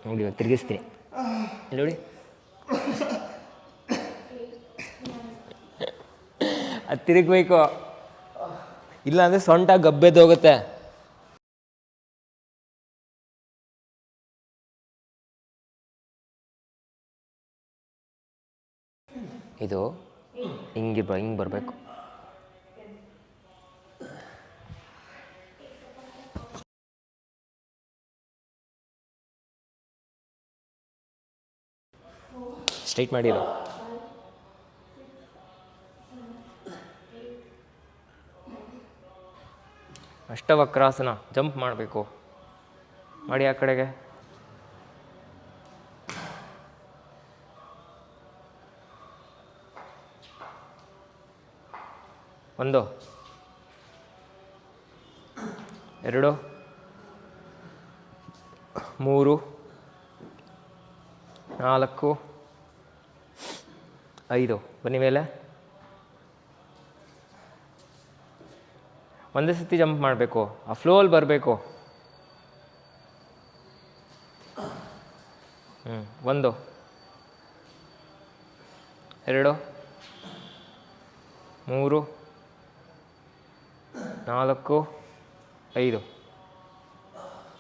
ನೋಡಿ ತಿರುಗಿಸ್ತೀನಿ ನೋಡಿ. ಅದು ತಿರುಗಬೇಕು, ಇಲ್ಲಾಂದರೆ ಸೊಂಟ ಗಬ್ಬೆದೋಗುತ್ತೆ. ಇದು ಹಿಂಗೆ ಬರಬೇಕು. ಸ್ಟ್ರೈಟ್ ಮಾಡಿರೋ. ಅಷ್ಟವಕ್ರಾಸನ ಜಂಪ್ ಮಾಡಬೇಕು. ಮಾಡಿ ಆ ಕಡೆಗೆ. ಒಂದು, ಎರಡು, ಮೂರು, ನಾಲ್ಕು, ಐದು. ಬನ್ನಿ ಮೇಲೆ. ಒಂದೇ ಸತಿ ಜಂಪ್ ಮಾಡಬೇಕು, ಆ ಫ್ಲೋಲ್ಲಿ ಬರಬೇಕು. ಒಂದು, ಎರಡು, ಮೂರು, ನಾಲ್ಕು, ಐದು.